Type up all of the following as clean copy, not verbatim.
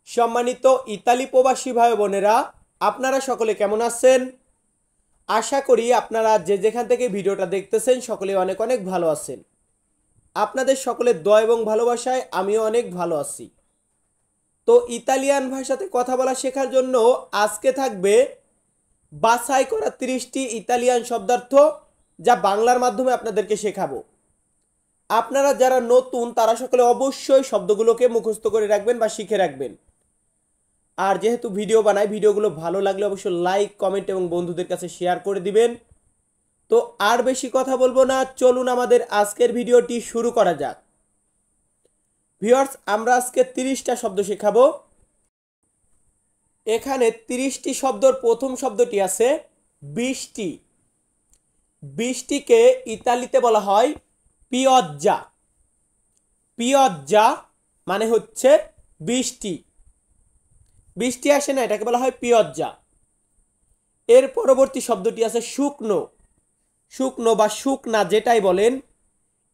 সম্মানিত ইতালি প্রবাসী ভাই বোনেরা, আপনারা সকলে কেমন আছেন? আশা করি আপনারা যে যেখান থেকে ভিডিওটা দেখতেছেন সকলে অনেক অনেক ভালো আছেন। আপনাদের সকলের দোয়া এবং ভালোবাসায় আমিও অনেক ভালো আছি। তো ইতালিয়ান ভাষাতে কথা বলা শেখার জন্য আজকে থাকবে বাছাই করা 30টি ইতালিয়ান শব্দার্থ, যা বাংলার মাধ্যমে আপনাদেরকে শেখাবো। আপনারা যারা নতুন তারা সকলে অবশ্যই শব্দগুলোকে মুখস্থ করে রাখবেন বা শিখে রাখবেন। আর যেহেতু ভিডিও বানাই, ভিডিওগুলো ভালো লাগলে অবশ্যই লাইক, কমেন্ট এবং বন্ধুদের কাছে শেয়ার করে দিবেন। তো আর বেশি কথা বলবো না, চলুন আমাদের আজকের ভিডিওটি শুরু করা যাক। ভিউয়ার্স, আমরা আজকে 30টা শব্দ শেখাবো। এখানে 30টি শব্দর প্রথম শব্দটি আছে বৃষ্টি। বৃষ্টিকে ইতালিতে বলা হয় পিয়জ্জা। পিয়জ্জা মানে হচ্ছে বৃষ্টি। বৃষ্টি আসে না, এটাকে বলা হয় পিয়জ্জা। এর পরবর্তী শব্দটি আছে শুকনো। শুকনো বা শুকনা যেটাই বলেন,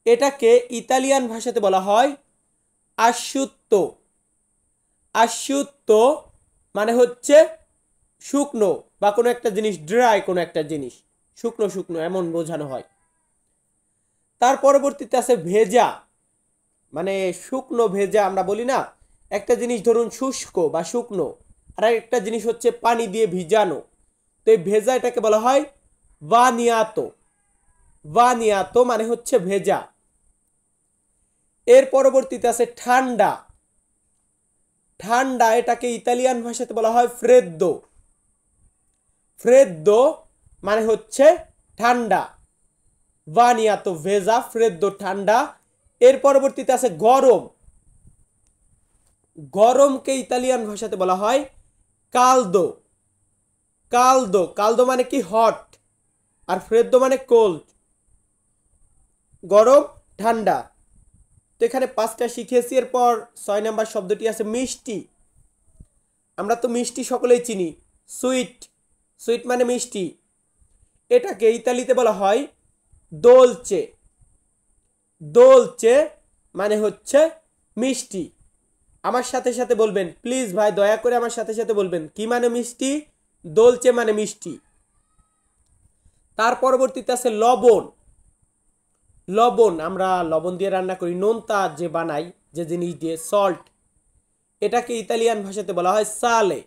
এটাকে ইতালিয়ান ভাষাতে বলা হয় আসুত্তো। আসুত্তো মানে হচ্ছে শুকনো বা কোনো একটা জিনিস ড্রাই, কোনো একটা জিনিস শুকনো শুকনো এমন বোঝানো হয়। তার পরবর্তীতে আছে ভেজা, মানে শুকনো ভেজা আমরা বলি না, একটা জিনিস ধরুন শুষ্ক বা শুকনো, আর একটা জিনিস হচ্ছে পানি দিয়ে ভিজানো। তো এই ভেজা এটাকে বলা হয় বানিয়াতো। বানিয়াতো মানে হচ্ছে ভেজা। এর পরবর্তীতে আছে ঠান্ডা। ঠান্ডা এটাকে ইতালিয়ান ভাষাতে বলা হয় ফ্রেদ্দো। ফ্রেদ্দো মানে হচ্ছে ঠান্ডা। বানিয়াতো ভেজা, ফ্রেদ্দো ঠান্ডা। এর পরবর্তীতে আছে গরম। গরমকে ইতালিয়ান ভাষাতে বলা হয় কালদো। কালদো, কালদো মানে কি হট, আর ফ্রেদ্দো মানে কোল্ড। গরম, ঠান্ডা। তো এখানে 5টা শিখেছি। এরপর 6 নম্বর শব্দটি আছে মিষ্টি। আমরা তো মিষ্টি সকলেই চিনি, সুইট। সুইট মানে মিষ্টি। এটাকে ইতালিতে বলা হয় দোলচে। দোলচে মানে হচ্ছে মিষ্টি। আমার সাথে সাথে বলবেন প্লিজ ভাই, দয়া করে আমার সাথে সাথে বলবেন কি মানে মিষ্টি। দোলচে মানে মিষ্টি। তার পরবর্তীতে আছে লবণ। লবণ আমরা লবণ দিয়ে রান্না করি, নোনতা যে বানাই যে জিনিস দিয়ে, সল্ট, এটাকে ইতালিয়ান ভাষাতে বলা হয় সালে।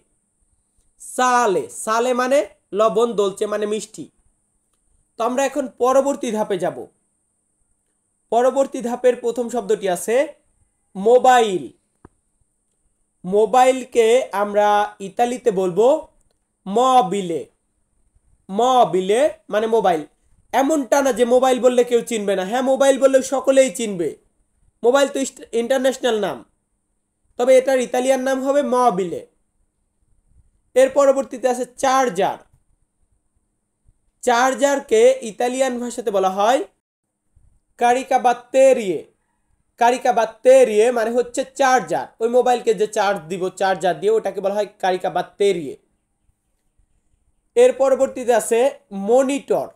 সালে, সালে মানে লবণ, দোলচে মানে মিষ্টি। তো আমরা এখন পরবর্তী ধাপে যাব। পরবর্তী ধাপের প্রথম শব্দটি আছে মোবাইল। মোবাইলকে আমরা ইতালিতে বলবো মবিলে। মবিলে মানে মোবাইল। এমনটা না যে মোবাইল বললে কেউ চিনবে না, হ্যাঁ মোবাইল বললে সকলেই চিনবে। মোবাইল তো ইন্টারন্যাশনাল নাম, তবে এটার ইতালিয়ান নাম হবে মবিলে। এর পরবর্তীতে আছে চার্জার। চার্জারকে ইতালিয়ান ভাষাতে বলা হয় কারিকাবাত্তেরিয়ে। কারিকাবাত্তেরিয়ে মানে হচ্ছে চার্জার। ওই মোবাইলকে যে চার্জ দিব চার্জার দিয়ে, ওটাকে বলা হয় কারিকাবাত্তেরিয়ে। এর পরবর্তীতে আছে মনিটর।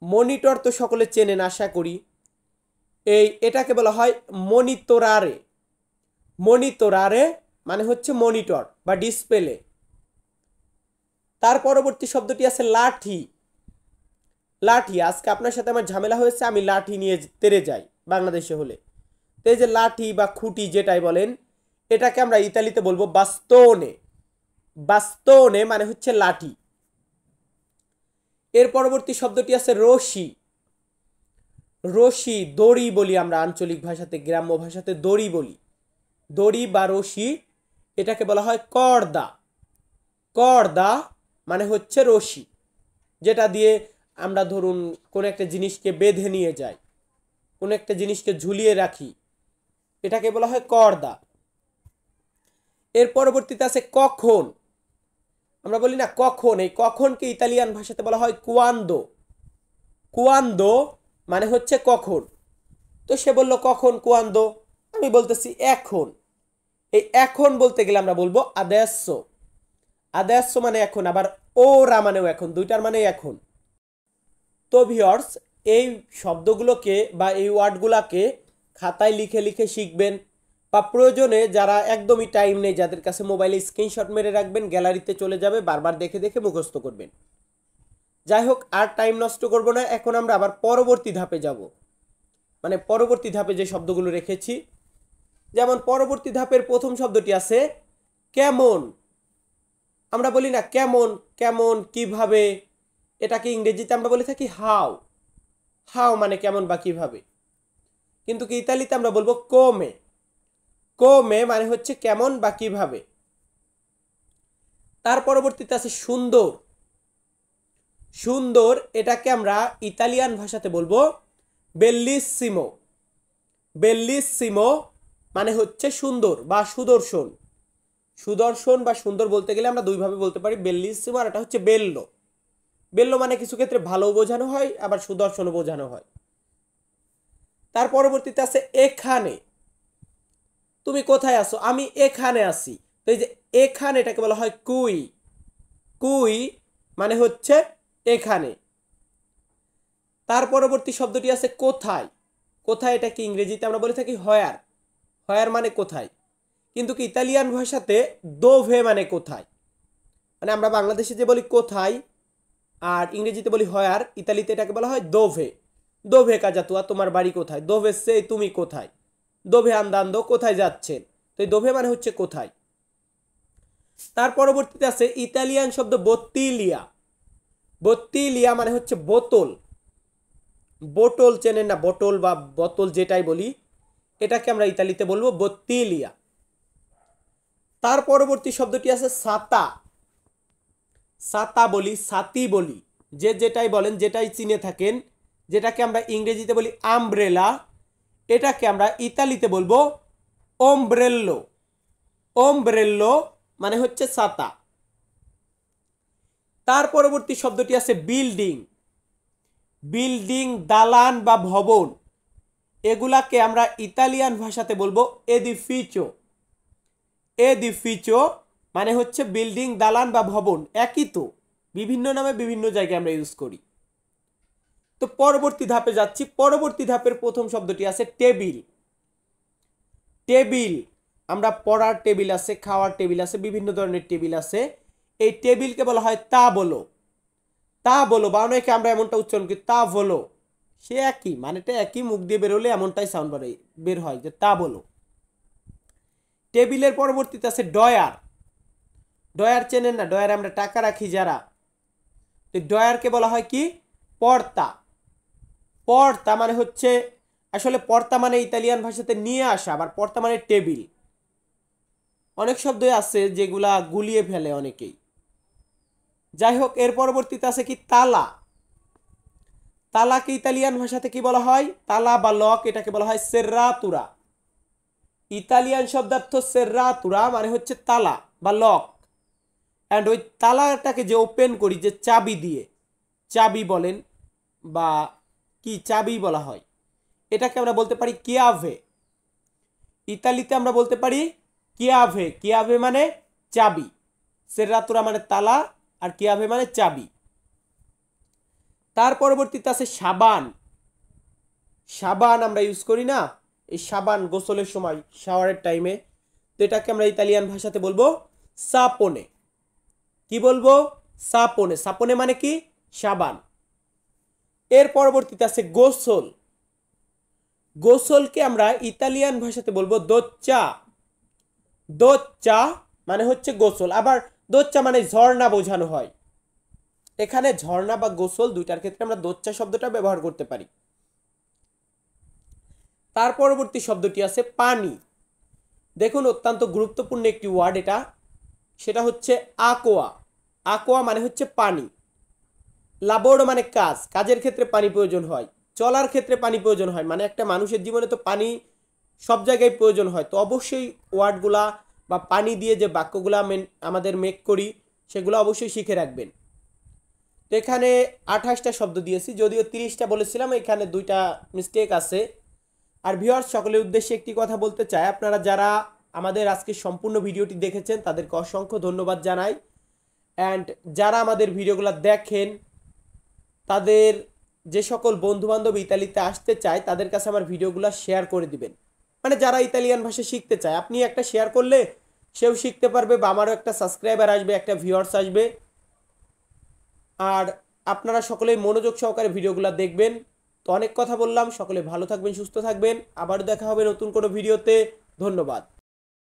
মনিটর তো সকলে চেনেন আশা করি। এটাকে বলা হয় মনিতরারে। মনিতরারে মানে হচ্ছে মনিটর বা ডিসপ্লে। তার পরবর্তী শব্দটি আছে লাঠি। লাঠি, আজকে আপনার সাথে আমার ঝামেলা হয়েছে, আমি লাঠি নিয়ে তেড়ে যাই বাংলাদেশে হলে। তো এই যে লাঠি বা খুঁটি যেটাই বলেন, এটাকে আমরা ইতালিতে বলবো বাস্তোনে। বাস্তোনে মানে হচ্ছে লাঠি। এর পরবর্তী শব্দটি আছে রশি। রশি, দড়ি বলি আমরা আঞ্চলিক ভাষাতে, গ্রাম্য ভাষাতে দড়ি বলি। দড়ি বা রশি, এটাকে বলা হয় কর্দা। কর্দা মানে হচ্ছে রশি, যেটা দিয়ে আমরা ধরুন কোন একটা জিনিসকে বেঁধে নিয়ে যাই, কোন একটা জিনিসকে ঝুলিয়ে রাখি, এটাকে বলা হয় কর্দা। এর পরবর্তীতে আছে কখন। আমরা বলি না কখন, এই কখনকে ইতালিয়ান ভাষাতে বলা হয় কুয়ান্দো। কুয়ান্দো মানে হচ্ছে কখন। তো সে বলল কখন কুয়ান্দো, আমি বলতেছি এখন। এই এখন বলতে গেলে আমরা বলবো আদেসো। আদেসো মানে এখন, আবার ওরা মানেও এখন, দুইটার মানে এখন। তো ভিউয়ার্স, এই শব্দগুলোকে বা এই ওয়ার্ডগুলোকে খাতায় লিখে লিখে শিখবেন। বা প্রয়োজনে যারা একদমই টাইম নেই, যাদের কাছে মোবাইলে স্ক্রিনশট মেরে রাখবেন, গ্যালারিতে চলে যাবে, বারবার দেখে দেখে মুখস্থ করবেন। যাই হোক, আর টাইম নষ্ট করব না, এখন আমরা আবার পরবর্তী ধাপে যাব। মানে পরবর্তী ধাপে যে শব্দগুলো রেখেছি, যেমন পরবর্তী ধাপের প্রথম শব্দটি আছে কেমন। আমরা বলি না কেমন, কেমন, কিভাবে, এটাকে ইংরেজিতে আমরা বলে থাকি হাউ। হাউ মানে কেমন বা কিভাবে, কিন্তু কি ইতালিতে আমরা বলবো কোমে। কোমে মানে হচ্ছে কেমন বা কিভাবে। তার পরবর্তীতে আছে সুন্দর। সুন্দর এটাকে আমরা ইতালিয়ান ভাষাতে বলবো বেল্লিসিমো। বেল্লিসিমো মানে হচ্ছে সুন্দর বা সুদর্শন। সুদর্শন বা সুন্দর বলতে গেলে আমরা দুইভাবে বলতে পারি, বেল্লিসিমো আর এটা হচ্ছে বেল্লো। বেল্লো মানে কিছু ক্ষেত্রে ভালো বোঝানো হয়, আবার সুদর্শনও বোঝানো হয়। তার পরবর্তীতে আছে এখানে। তুমি কোথায় আছো? আমি এখানে আছি। তো এই যে এখানে, এটাকে বলা হয় কুই। কুই মানে হচ্ছে এখানে। তার পরবর্তী শব্দটি আছে কোথায়। কোথায় এটাকে ইংরেজিতে আমরা বলে থাকি হোয়ার। হোয়ার মানে কোথায়, কিন্তু কি ইতালিয়ান ভাষাতে দোভে মানে কোথায়। মানে আমরা বাংলাদেশে যে বলি কোথায় আর ইংরেজিতে বলি হোয়ার, ইতালিতে এটাকে বলা হয় দোভে। দোভে কাজা তুয়া, তোমার বাড়ি কোথায়। দোভে সে, তুমি কোথায়। দোভে আন্দান্দো, কোথায় যাচ্ছেন। তো এই দোভে মানে হচ্ছে কোথায়। তার পরবর্তীতে আছে ইতালিয়ান শব্দ বোত্তিলিয়া। বোত্তিলিয়া মানে হচ্ছে বোতল। বোতল চেনেন না? বোতল বা বোতল যেটাই বলি, এটাকে আমরা ইতালিতে বলবো বোত্তিলিয়া। তার পরবর্তী শব্দটি আছে ছাতা। ছাতা বলি, ছাতি বলি, যে যেটাই বলেন, যেটাই চিনে থাকেন। যেটাকে আমরা ইংরেজিতে বলি আমব্রেলা, এটাকে আমরা ইতালিতে বলবো ওমব্রেল্লো। ওমব্রেল্লো মানে হচ্ছে ছাতা। তার পরবর্তী শব্দটি আছে বিল্ডিং। বিল্ডিং, দালান বা ভবন, এগুলাকে আমরা ইতালিয়ান ভাষাতে বলবো এদিফিচো। এদিফিচো মানে হচ্ছে বিল্ডিং, দালান বা ভবন, একই তো, বিভিন্ন নামে বিভিন্ন জায়গায় আমরা ইউজ করি। তো পরবর্তী ধাপে যাচ্ছি। পরবর্তী ধাপের প্রথম শব্দটি আছে টেবিল। টেবিল, আমরা পড়ার টেবিল আছে, খাওয়ার টেবিল আছে, বিভিন্ন ধরনের টেবিল আছে। এই টেবিলকে বলা হয় তা বলো। তা বলো, বা অনেকে আমরা এমনটা উচ্চারণ করি তা বলো, সে একই, মানেটা একই, মুখ দিয়ে বেরোলে এমনটাই সাউন্ড বের হয় যে তা বলো। টেবিলের পরবর্তীতে আছে ডয়ার। ডয়ার চেনেন না? ডয়ার আমরা টাকা রাখি যারা, ডয়ারকে বলা হয় কি পর্তা। পর্তা মানে হচ্ছে, আসলে পর্তা মানে ইতালিয়ান ভাষাতে নিয়ে আসা, আবার পর্তা মানে টেবিল। অনেক শব্দই আছে যেগুলা গুলিয়ে ফেলে অনেকেই। যাই হোক, এর পরবর্তীতে আছে কি তালা। তালাকে ইতালিয়ান ভাষাতে কি বলা হয়? তালা বা লক, এটাকে বলা হয় সের্রাতুরা। ইতালিয়ান শব্দার্থ সের্রাতুরা মানে হচ্ছে তালা বা লক। অ্যান্ড ওই তালাটাকে যে ওপেন করি যে চাবি দিয়ে, চাবি বলেন বা কি চাবি বলা হয়, এটাকে আমরা বলতে পারি কিয়াভে। ইতালিতে আমরা বলতে পারি কিয়াভে। কিয়াভে মানে চাবি, সের্রাতুরা মানে তালা, আর কিয়াভে মানে চাবি। তার পরবর্তীতে আছে সাবান। সাবান আমরা ইউজ করি না, এই সাবান গোসলের সময়, শাওয়ারের টাইমে। তো এটাকে আমরা ইতালিয়ান ভাষাতে বলবো সাপোনে। কি বলবো? সাপোনে। সাপোনে মানে কি সাবান। এর পরবর্তীতে আছে গোসল। গোসলকে আমরা ইতালিয়ান ভাষাতে বলবো দোচ্চা। দোচ্চা মানে হচ্ছে গোসল, আবার দোচ্চা মানে ঝর্ণা বোঝানো হয়। এখানে ঝর্ণা বা গোসল দুইটার ক্ষেত্রে আমরা দোচ্চা শব্দটা ব্যবহার করতে পারি। তার পরবর্তী শব্দটি আছে পানি। দেখুন, অত্যন্ত গুরুত্বপূর্ণ একটি ওয়ার্ড এটা, সেটা হচ্ছে আকোয়া। আকোয়া মানে হচ্ছে পানি। লাবোর্ডো মানে কাজ, কাজের ক্ষেত্রে পানি প্রয়োজন হয়, চলার ক্ষেত্রে পানি প্রয়োজন হয়, মানে একটা মানুষের জীবনে তো পানি সব জায়গায় প্রয়োজন হয়। তো অবশ্যই ওয়ার্ডগুলা বা পানি দিয়ে যে বাক্যগুলা আমাদের মেক করি, সেগুলো অবশ্যই শিখে রাখবেন। তো এখানে 28টা শব্দ দিয়েছি, যদিও 30টা বলেছিলাম, এখানে 2টা মিস্টেক আছে। আর ভিউয়ার্স, সকলের উদ্দেশ্যে একটি কথা বলতে চাই, আপনারা যারা আমাদের আজকে সম্পূর্ণ ভিডিওটি দেখেছেন তাদেরকে অসংখ্য ধন্যবাদ জানাই। অ্যান্ড যারা আমাদের ভিডিওগুলো দেখেন, তাদের যে সকল বন্ধুবান্ধব ইতালিতে আসতে চায় তাদের কাছে আমার ভিডিওগুলো শেয়ার করে দিবেন। মানে যারা ইতালিয়ান ভাষা শিখতে চায়, আপনি একটা শেয়ার করলে সেও শিখতে পারবে বা আমারও একটা সাবস্ক্রাইবার আসবে, একটা ভিউয়ার্স আসবে। আর আপনারা সকলেই মনোযোগ সহকারে ভিডিওগুলো দেখবেন। তো অনেক কথা বললাম, সকলে ভালো থাকবেন, সুস্থ থাকবেন, আবারও দেখা হবে নতুন কোনো ভিডিওতে। ধন্যবাদ।